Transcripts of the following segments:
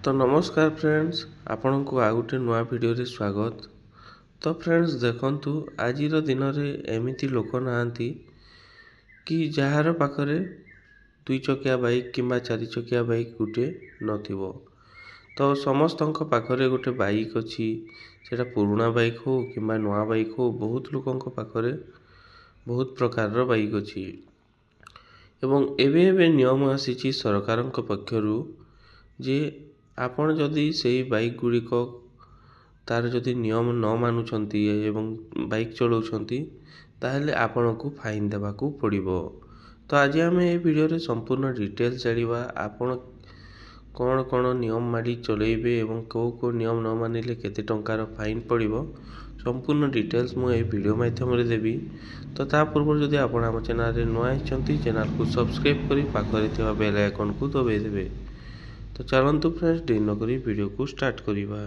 तो नमस्कार फ्रेंड्स आपण को आ गोटे नुआ वीडियो रे स्वागत। तो फ्रेंड्स देखंतु आज दिन में एमती लोक नाहांती कि जार पाखरे दुई चकिया बाइक किंबा चारि चकिया बाइक गोटे नथिबो। तो समस्त पाखरे गोटे बाइक अच्छी सेटा पुराना बाइक हो किंबा नुआ बाइक हो, बहुत लोक पाखरे बहुत प्रकार बाइक अच्छी एवं एबे नियम आसी सरकार पक्षरु जे आपण जदि से बाइक गुड़िक तार जदि नियम न मानुंट एवं बाइक चलाउछंती ताहले आपण को फाइन देवाकू पड़िबो। तो आज आम ये वीडियो रे संपूर्ण डिटेल्स जानिबा आपण कौन कौन नियम मानी चलेबे एवं को नियम न मानिले केते टंकार फाइन पड़िबो, संपूर्ण डिटेल्स मु ए वीडियो माध्यम रे देबी। तो ता पूर्व जदि आपण हम चैनल रे नया आइछंती चैनल को सब्सक्राइब करी पाखरे थिबा बेल आइकन को दबाई देबे। तो चलतु फ्रेंड्स देरी न करी वीडियो को स्टार्ट करिबा।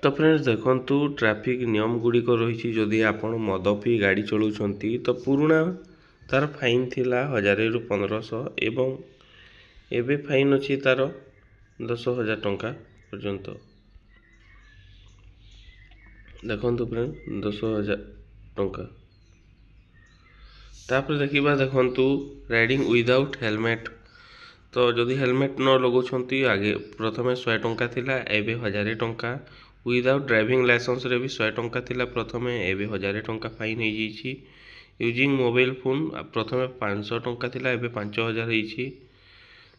तो फ्रेंड्स देखंतु ट्रैफिक नियम गुड़िक रही जदि आपण मद पी गाड़ी चलाउछंती तो पुराना तार फाइन थिला 1000 रु 1500 एवं एबे फाइन अछि तार 10,000 टंका पर्यंत। देखंतु फ्रेंड 10,000 टंका। तापर देखिबा देखंतु राइडिंग विदाउट हेलमेट। तो जदि हेलमेट न लगौछंती आगे प्रथमे 100 टंका थिला एबे 1000 टंका। विदाउट ड्राइविंग लाइसेंस रे भी 100 टंका थिला प्रथमे एबे 1000 टंका फाइन हो जाइछि। यूजिंग मोबाइल फोन प्रथमे 500 टंका थिला एबे 5000 होइछि।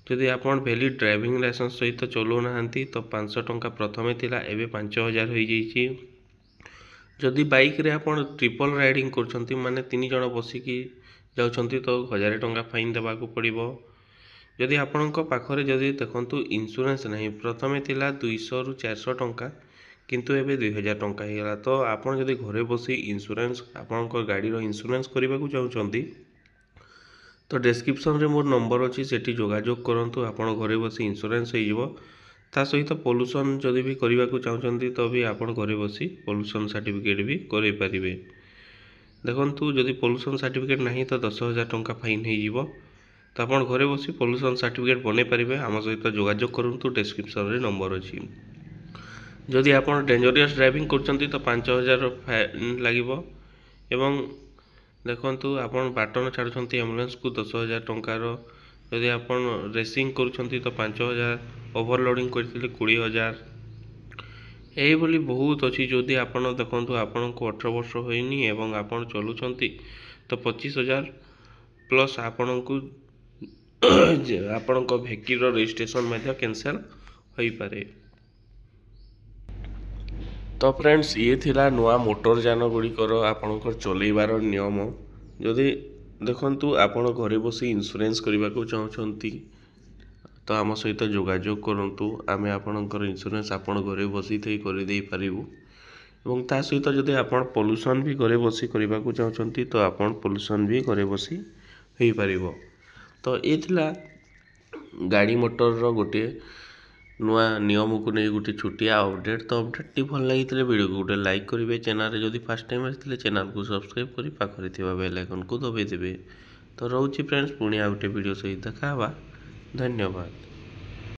जदि आपण वैलिड ड्राइविंग लाइसेंस सहित चलो नाहंती तो 500 टंका प्रथमे थिला एबे 5000 हो जाइछि। जदि बाइक रे आपण ट्रिपल राइडिंग करछंती माने 3 जण बसिकी जाउछंती तो 1000 टंका फाइन देबाकू पड़िबो। जदि आपणक पाखरे जदि देखंतु इंश्योरेंस नहीं प्रथमे थिला 200 रु 400 टंका किंतु एबे 2000 टंका हो गला। तो आपण जदि घरे बसी इंश्योरेंस आपणक गाड़ी रो इंश्योरेंस करबा को चाहउछंती तो डिस्क्रिप्शन रे मोर नंबर अछि सेठी जोगाजोग करंतु। आपण घरे बसी इंश्योरेंस हो जिवो। ता सहित पोल्यूशन जदि भी करबा को चाहउछंती तो भी आपण घरे बसी पोल्यूशन सर्टिफिकेट भी करै परिबे। देखंतु जदि पोल्यूशन सर्टिफिकेट नहीं तो 10,000 टंका फाइन हो जिवो। तो आप घरे बसी पोल्यूशन सर्टिफिकेट बनै पारे आम सहित जोगाजोग करूँ। डिस्क्रिप्शन रे नंबर अच्छी। जदि आप डेंजरियस ड्राइविंग करछंती तो 5,000 फाइन लगिबो। एवं देखंतु आप बाट न छाड़ुछंती एम्बुलेंस को 10,000 टंकार। जदि आप रेसिंग करछंती तो 5,000, ओवरलोडिंग करथिले 20,000। यही बोली बहुत अच्छी। जदि आप देखंतु आपन को 18 वर्ष होइनी एवं आप चलुछंती तो 25,000 प्लस आपन को आपण भेहिकल रजिस्ट्रेशन कैंसल हो पारे। तो फ्रेंड्स ये थिला नुआ मोटर यान गुड़िकर आपणकर चलैबार नियम। जदि देखंतु आपण घरे बसी इंश्योरेंस करबा को चाहउछंती तो आम सहित जोगाजोग करंतु। आमे आपणकर इंश्योरेंस आपण घरे बसी थई करि देई परिबु। एवं ता सहित जदि आपण पोल्यूशन भी घरे बसी करबा को चाहउछंती तो आपण पोल्यूशन भी घरे बसी होई परिबो। तो ये थिला गाड़ी मोटर रो गोटे नुआ नियम को नहीं गोटे छुटिया अपडेट। तो अपडेट टी भल लगी वीडियो को गोटे लाइक करेंगे। चैनल जदि फर्स्ट टाइम आते चैनल को सब्सक्राइब करी पाखरे थिबा बेल आइकन को दबाई देबे। तो रोची फ्रेंड्स पुणी आ गोटे वीडियो सहित देखा। धन्यवाद।